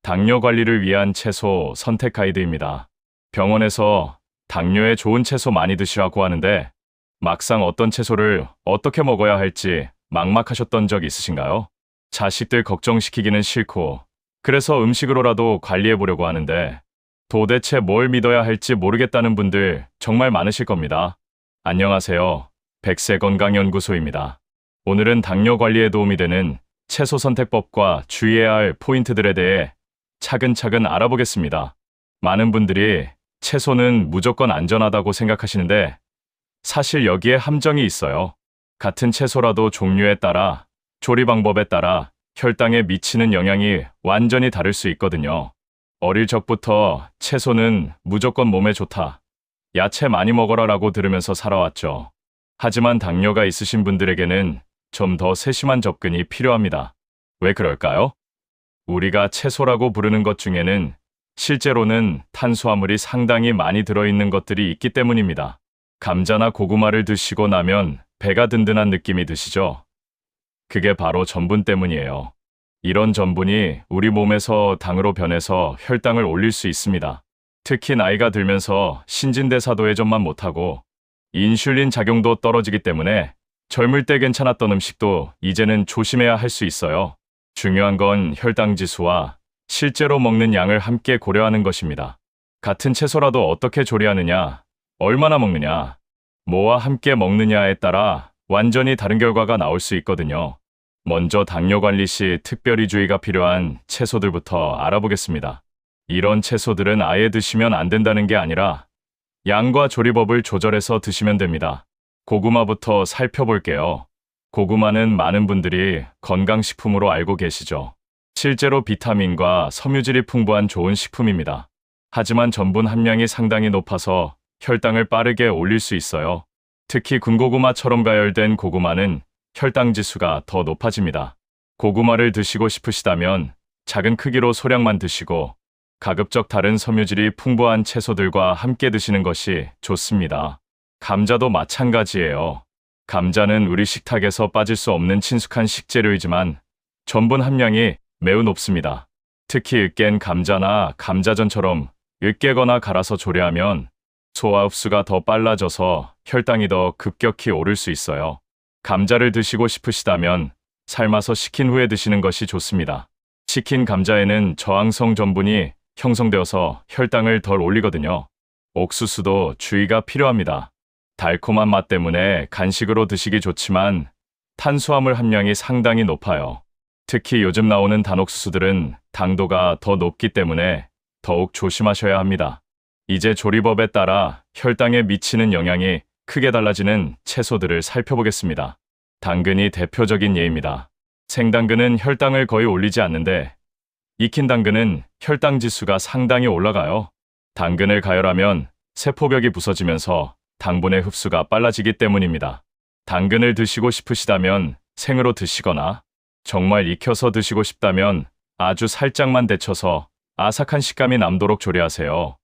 당뇨 관리를 위한 채소 선택 가이드입니다. 병원에서 당뇨에 좋은 채소 많이 드시라고 하는데 막상 어떤 채소를 어떻게 먹어야 할지 막막하셨던 적 있으신가요? 자식들 걱정시키기는 싫고 그래서 음식으로라도 관리해 보려고 하는데 도대체 뭘 믿어야 할지 모르겠다는 분들 정말 많으실 겁니다. 안녕하세요. 백세건강연구소입니다. 오늘은 당뇨 관리에 도움이 되는 채소 선택법과 주의해야 할 포인트들에 대해 차근차근 알아보겠습니다. 많은 분들이 채소는 무조건 안전하다고 생각하시는데 사실 여기에 함정이 있어요. 같은 채소라도 종류에 따라, 조리 방법에 따라 혈당에 미치는 영향이 완전히 다를 수 있거든요. 어릴 적부터 채소는 무조건 몸에 좋다, 야채 많이 먹어라라고 들으면서 살아왔죠. 하지만 당뇨가 있으신 분들에게는 좀 더 세심한 접근이 필요합니다. 왜 그럴까요? 우리가 채소라고 부르는 것 중에는 실제로는 탄수화물이 상당히 많이 들어있는 것들이 있기 때문입니다. 감자나 고구마를 드시고 나면 배가 든든한 느낌이 드시죠? 그게 바로 전분 때문이에요. 이런 전분이 우리 몸에서 당으로 변해서 혈당을 올릴 수 있습니다. 특히 나이가 들면서 신진대사도 예전만 못하고 인슐린 작용도 떨어지기 때문에 젊을 때 괜찮았던 음식도 이제는 조심해야 할 수 있어요. 중요한 건 혈당 지수와 실제로 먹는 양을 함께 고려하는 것입니다. 같은 채소라도 어떻게 조리하느냐, 얼마나 먹느냐, 뭐와 함께 먹느냐에 따라 완전히 다른 결과가 나올 수 있거든요. 먼저 당뇨 관리 시 특별히 주의가 필요한 채소들부터 알아보겠습니다. 이런 채소들은 아예 드시면 안 된다는 게 아니라 양과 조리법을 조절해서 드시면 됩니다. 고구마부터 살펴볼게요. 고구마는 많은 분들이 건강식품으로 알고 계시죠. 실제로 비타민과 섬유질이 풍부한 좋은 식품입니다. 하지만 전분 함량이 상당히 높아서 혈당을 빠르게 올릴 수 있어요. 특히 군고구마처럼 가열된 고구마는 혈당 지수가 더 높아집니다. 고구마를 드시고 싶으시다면 작은 크기로 소량만 드시고 가급적 다른 섬유질이 풍부한 채소들과 함께 드시는 것이 좋습니다. 감자도 마찬가지예요. 감자는 우리 식탁에서 빠질 수 없는 친숙한 식재료이지만 전분 함량이 매우 높습니다. 특히 으깬 감자나 감자전처럼 으깨거나 갈아서 조리하면 소화 흡수가 더 빨라져서 혈당이 더 급격히 오를 수 있어요. 감자를 드시고 싶으시다면 삶아서 식힌 후에 드시는 것이 좋습니다. 식힌 감자에는 저항성 전분이 형성되어서 혈당을 덜 올리거든요. 옥수수도 주의가 필요합니다. 달콤한 맛 때문에 간식으로 드시기 좋지만 탄수화물 함량이 상당히 높아요. 특히 요즘 나오는 단옥수수들은 당도가 더 높기 때문에 더욱 조심하셔야 합니다. 이제 조리법에 따라 혈당에 미치는 영향이 크게 달라지는 채소들을 살펴보겠습니다. 당근이 대표적인 예입니다. 생당근은 혈당을 거의 올리지 않는데 익힌 당근은 혈당 지수가 상당히 올라가요. 당근을 가열하면 세포벽이 부서지면서 당분의 흡수가 빨라지기 때문입니다. 당근을 드시고 싶으시다면 생으로 드시거나 정말 익혀서 드시고 싶다면 아주 살짝만 데쳐서 아삭한 식감이 남도록 조리하세요.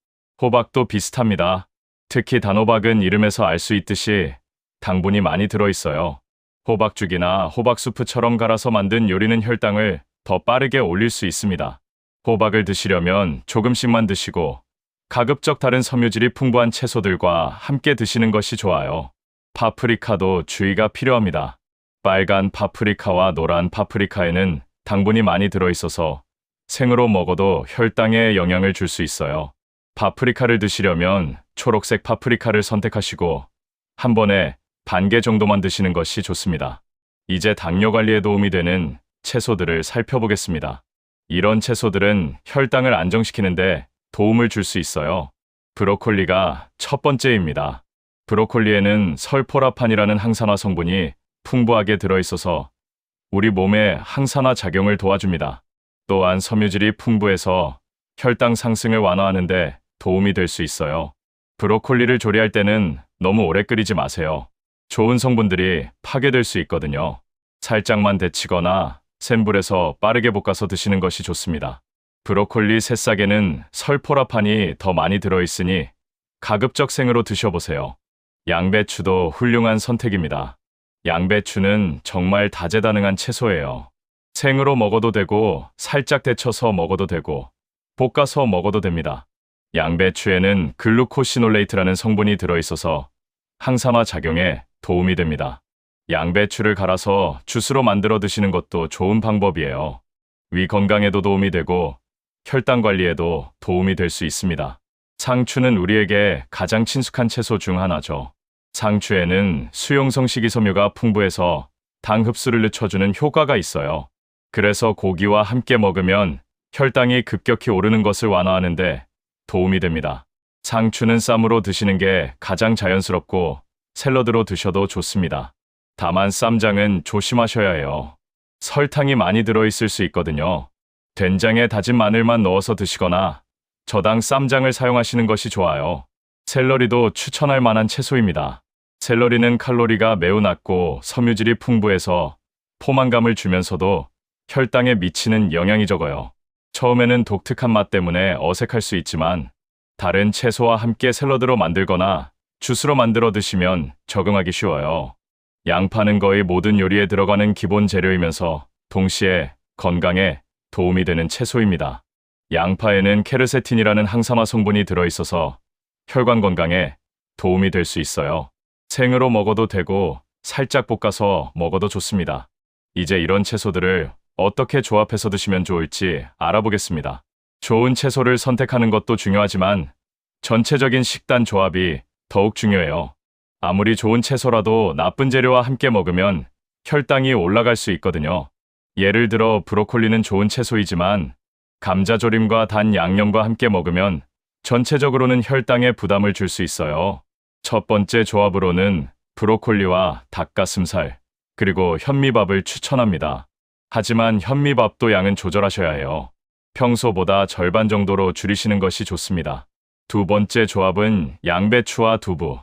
호박도 비슷합니다. 특히 단호박은 이름에서 알 수 있듯이 당분이 많이 들어있어요. 호박죽이나 호박수프처럼 갈아서 만든 요리는 혈당을 더 빠르게 올릴 수 있습니다. 호박을 드시려면 조금씩만 드시고 가급적 다른 섬유질이 풍부한 채소들과 함께 드시는 것이 좋아요. 파프리카도 주의가 필요합니다. 빨간 파프리카와 노란 파프리카에는 당분이 많이 들어있어서 생으로 먹어도 혈당에 영향을 줄 수 있어요. 파프리카를 드시려면 초록색 파프리카를 선택하시고 한 번에 반 개 정도만 드시는 것이 좋습니다. 이제 당뇨 관리에 도움이 되는 채소들을 살펴보겠습니다. 이런 채소들은 혈당을 안정시키는데 도움을 줄 수 있어요. 브로콜리가 첫 번째입니다. 브로콜리에는 설포라판이라는 항산화 성분이 풍부하게 들어있어서 우리 몸의 항산화 작용을 도와줍니다. 또한 섬유질이 풍부해서 혈당 상승을 완화하는데 도움이 될 수 있어요. 브로콜리를 조리할 때는 너무 오래 끓이지 마세요. 좋은 성분들이 파괴될 수 있거든요. 살짝만 데치거나 센 불에서 빠르게 볶아서 드시는 것이 좋습니다. 브로콜리 새싹에는 설포라판이 더 많이 들어있으니 가급적 생으로 드셔보세요. 양배추도 훌륭한 선택입니다. 양배추는 정말 다재다능한 채소예요. 생으로 먹어도 되고 살짝 데쳐서 먹어도 되고 볶아서 먹어도 됩니다. 양배추에는 글루코시놀레이트라는 성분이 들어있어서 항산화 작용에 도움이 됩니다. 양배추를 갈아서 주스로 만들어 드시는 것도 좋은 방법이에요. 위 건강에도 도움이 되고 혈당 관리에도 도움이 될 수 있습니다. 상추는 우리에게 가장 친숙한 채소 중 하나죠. 상추에는 수용성 식이섬유가 풍부해서 당 흡수를 늦춰주는 효과가 있어요. 그래서 고기와 함께 먹으면 혈당이 급격히 오르는 것을 완화하는데 도움이 됩니다. 상추는 쌈으로 드시는 게 가장 자연스럽고 샐러드로 드셔도 좋습니다. 다만 쌈장은 조심하셔야 해요. 설탕이 많이 들어있을 수 있거든요. 된장에 다진 마늘만 넣어서 드시거나 저당 쌈장을 사용하시는 것이 좋아요. 샐러리도 추천할 만한 채소입니다. 샐러리는 칼로리가 매우 낮고 섬유질이 풍부해서 포만감을 주면서도 혈당에 미치는 영향이 적어요. 처음에는 독특한 맛 때문에 어색할 수 있지만 다른 채소와 함께 샐러드로 만들거나 주스로 만들어 드시면 적응하기 쉬워요. 양파는 거의 모든 요리에 들어가는 기본 재료이면서 동시에 건강에 도움이 되는 채소입니다. 양파에는 케르세틴이라는 항산화 성분이 들어있어서 혈관 건강에 도움이 될 수 있어요. 생으로 먹어도 되고 살짝 볶아서 먹어도 좋습니다. 이제 이런 채소들을 어떻게 조합해서 드시면 좋을지 알아보겠습니다. 좋은 채소를 선택하는 것도 중요하지만 전체적인 식단 조합이 더욱 중요해요. 아무리 좋은 채소라도 나쁜 재료와 함께 먹으면 혈당이 올라갈 수 있거든요. 예를 들어 브로콜리는 좋은 채소이지만 감자조림과 단 양념과 함께 먹으면 전체적으로는 혈당에 부담을 줄 수 있어요. 첫 번째 조합으로는 브로콜리와 닭가슴살, 그리고 현미밥을 추천합니다. 하지만 현미밥도 양은 조절하셔야 해요. 평소보다 절반 정도로 줄이시는 것이 좋습니다. 두 번째 조합은 양배추와 두부,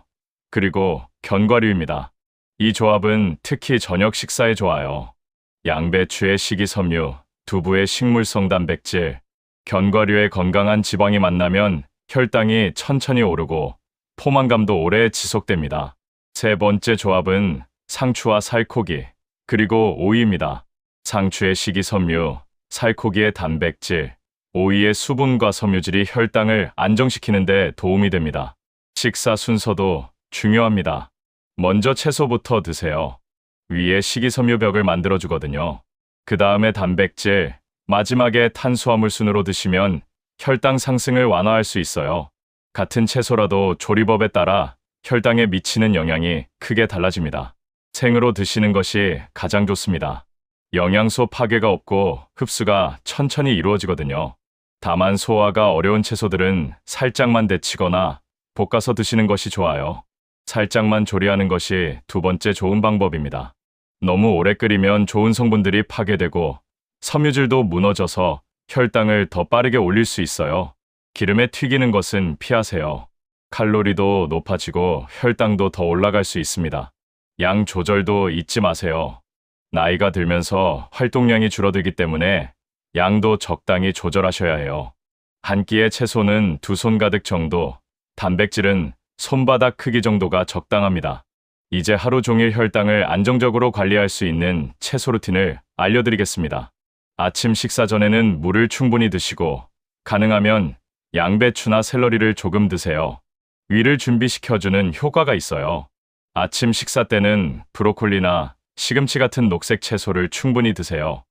그리고 견과류입니다. 이 조합은 특히 저녁 식사에 좋아요. 양배추의 식이섬유, 두부의 식물성 단백질, 견과류의 건강한 지방이 만나면 혈당이 천천히 오르고 포만감도 오래 지속됩니다. 세 번째 조합은 상추와 살코기, 그리고 오이입니다. 상추의 식이섬유, 살코기의 단백질, 오이의 수분과 섬유질이 혈당을 안정시키는 데 도움이 됩니다. 식사 순서도 중요합니다. 먼저 채소부터 드세요. 위에 식이섬유벽을 만들어주거든요. 그 다음에 단백질, 마지막에 탄수화물 순으로 드시면 혈당 상승을 완화할 수 있어요. 같은 채소라도 조리법에 따라 혈당에 미치는 영향이 크게 달라집니다. 생으로 드시는 것이 가장 좋습니다. 영양소 파괴가 없고 흡수가 천천히 이루어지거든요. 다만 소화가 어려운 채소들은 살짝만 데치거나 볶아서 드시는 것이 좋아요. 살짝만 조리하는 것이 두 번째 좋은 방법입니다. 너무 오래 끓이면 좋은 성분들이 파괴되고 섬유질도 무너져서 혈당을 더 빠르게 올릴 수 있어요. 기름에 튀기는 것은 피하세요. 칼로리도 높아지고 혈당도 더 올라갈 수 있습니다. 양 조절도 잊지 마세요. 나이가 들면서 활동량이 줄어들기 때문에 양도 적당히 조절하셔야 해요. 한 끼의 채소는 두 손 가득 정도, 단백질은 손바닥 크기 정도가 적당합니다. 이제 하루 종일 혈당을 안정적으로 관리할 수 있는 채소 루틴을 알려드리겠습니다. 아침 식사 전에는 물을 충분히 드시고 가능하면 양배추나 샐러리를 조금 드세요. 위를 준비시켜주는 효과가 있어요. 아침 식사 때는 브로콜리나 시금치 같은 녹색 채소를 충분히 드세요.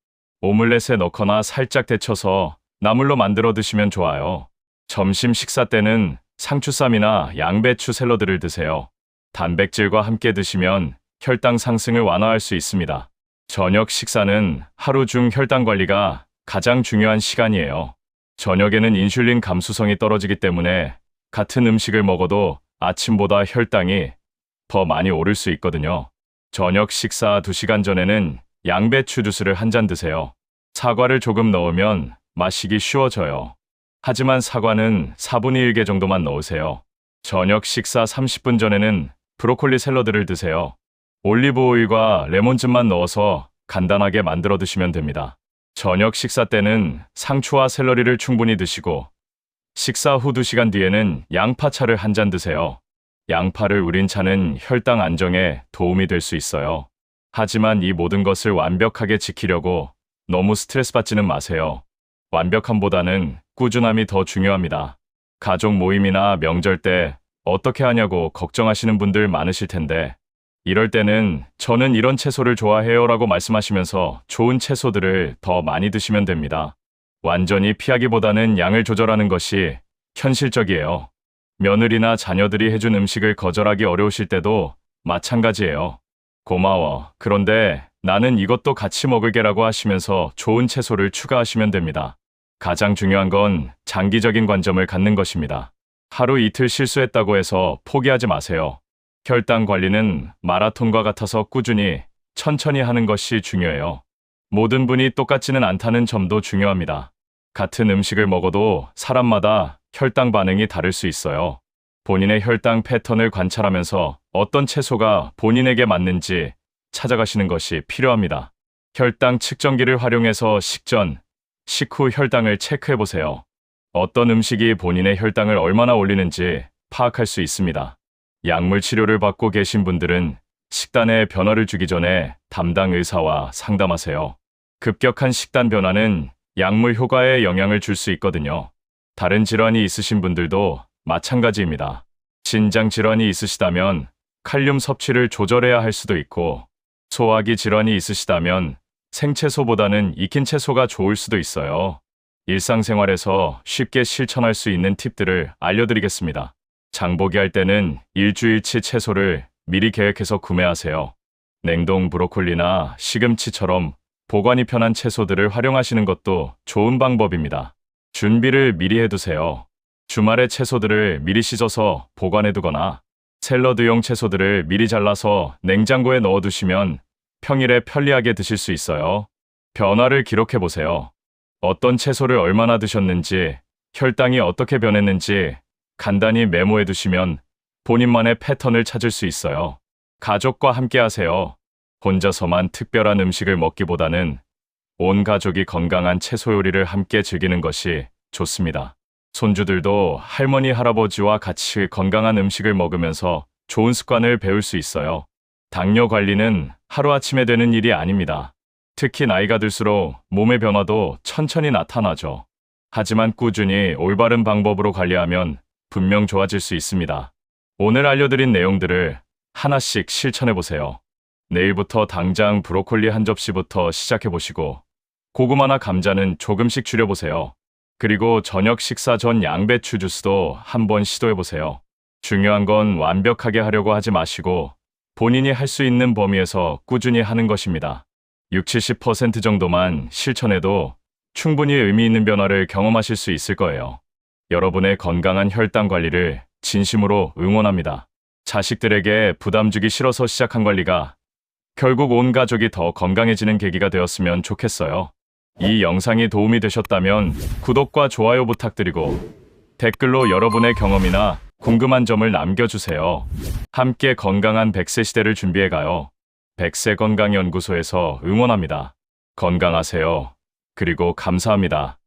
오믈렛에 넣거나 살짝 데쳐서 나물로 만들어 드시면 좋아요. 점심 식사 때는 상추쌈이나 양배추 샐러드를 드세요. 단백질과 함께 드시면 혈당 상승을 완화할 수 있습니다. 저녁 식사는 하루 중 혈당 관리가 가장 중요한 시간이에요. 저녁에는 인슐린 감수성이 떨어지기 때문에 같은 음식을 먹어도 아침보다 혈당이 더 많이 오를 수 있거든요. 저녁 식사 2시간 전에는 양배추 주스를 한 잔 드세요. 사과를 조금 넣으면 마시기 쉬워져요. 하지만 사과는 4분의 1개 정도만 넣으세요. 저녁 식사 30분 전에는 브로콜리 샐러드를 드세요. 올리브 오일과 레몬즙만 넣어서 간단하게 만들어 드시면 됩니다. 저녁 식사 때는 상추와 샐러리를 충분히 드시고 식사 후 2시간 뒤에는 양파차를 한 잔 드세요. 양파를 우린 차는 혈당 안정에 도움이 될 수 있어요. 하지만 이 모든 것을 완벽하게 지키려고 너무 스트레스 받지는 마세요. 완벽함보다는 꾸준함이 더 중요합니다. 가족 모임이나 명절 때 어떻게 하냐고 걱정하시는 분들 많으실 텐데, 이럴 때는 저는 이런 채소를 좋아해요 라고 말씀하시면서 좋은 채소들을 더 많이 드시면 됩니다. 완전히 피하기보다는 양을 조절하는 것이 현실적이에요. 며느리나 자녀들이 해준 음식을 거절하기 어려우실 때도 마찬가지예요. 고마워. 그런데 나는 이것도 같이 먹을게라고 하시면서 좋은 채소를 추가하시면 됩니다. 가장 중요한 건 장기적인 관점을 갖는 것입니다. 하루 이틀 실수했다고 해서 포기하지 마세요. 혈당 관리는 마라톤과 같아서 꾸준히 천천히 하는 것이 중요해요. 모든 분이 똑같지는 않다는 점도 중요합니다. 같은 음식을 먹어도 사람마다 혈당 반응이 다를 수 있어요. 본인의 혈당 패턴을 관찰하면서 어떤 채소가 본인에게 맞는지 찾아가시는 것이 필요합니다. 혈당 측정기를 활용해서 식전, 식후 혈당을 체크해 보세요. 어떤 음식이 본인의 혈당을 얼마나 올리는지 파악할 수 있습니다. 약물 치료를 받고 계신 분들은 식단에 변화를 주기 전에 담당 의사와 상담하세요. 급격한 식단 변화는 약물 효과에 영향을 줄 수 있거든요. 다른 질환이 있으신 분들도 마찬가지입니다. 신장 질환이 있으시다면 칼륨 섭취를 조절해야 할 수도 있고, 소화기 질환이 있으시다면 생채소보다는 익힌 채소가 좋을 수도 있어요. 일상생활에서 쉽게 실천할 수 있는 팁들을 알려드리겠습니다. 장보기 할 때는 일주일치 채소를 미리 계획해서 구매하세요. 냉동 브로콜리나 시금치처럼 보관이 편한 채소들을 활용하시는 것도 좋은 방법입니다. 준비를 미리 해두세요. 주말에 채소들을 미리 씻어서 보관해두거나 샐러드용 채소들을 미리 잘라서 냉장고에 넣어두시면 평일에 편리하게 드실 수 있어요. 변화를 기록해보세요. 어떤 채소를 얼마나 드셨는지, 혈당이 어떻게 변했는지 간단히 메모해두시면 본인만의 패턴을 찾을 수 있어요. 가족과 함께 하세요. 혼자서만 특별한 음식을 먹기보다는 온 가족이 건강한 채소 요리를 함께 즐기는 것이 좋습니다. 손주들도 할머니, 할아버지와 같이 건강한 음식을 먹으면서 좋은 습관을 배울 수 있어요. 당뇨 관리는 하루아침에 되는 일이 아닙니다. 특히 나이가 들수록 몸의 변화도 천천히 나타나죠. 하지만 꾸준히 올바른 방법으로 관리하면 분명 좋아질 수 있습니다. 오늘 알려드린 내용들을 하나씩 실천해보세요. 내일부터 당장 브로콜리 한 접시부터 시작해보시고, 고구마나 감자는 조금씩 줄여보세요. 그리고 저녁 식사 전 양배추 주스도 한번 시도해보세요. 중요한 건 완벽하게 하려고 하지 마시고 본인이 할 수 있는 범위에서 꾸준히 하는 것입니다. 60~70% 정도만 실천해도 충분히 의미 있는 변화를 경험하실 수 있을 거예요. 여러분의 건강한 혈당 관리를 진심으로 응원합니다. 자식들에게 부담 주기 싫어서 시작한 관리가 결국 온 가족이 더 건강해지는 계기가 되었으면 좋겠어요. 이 영상이 도움이 되셨다면 구독과 좋아요 부탁드리고 댓글로 여러분의 경험이나 궁금한 점을 남겨주세요. 함께 건강한 100세 시대를 준비해가요. 100세 건강연구소에서 응원합니다. 건강하세요. 그리고 감사합니다.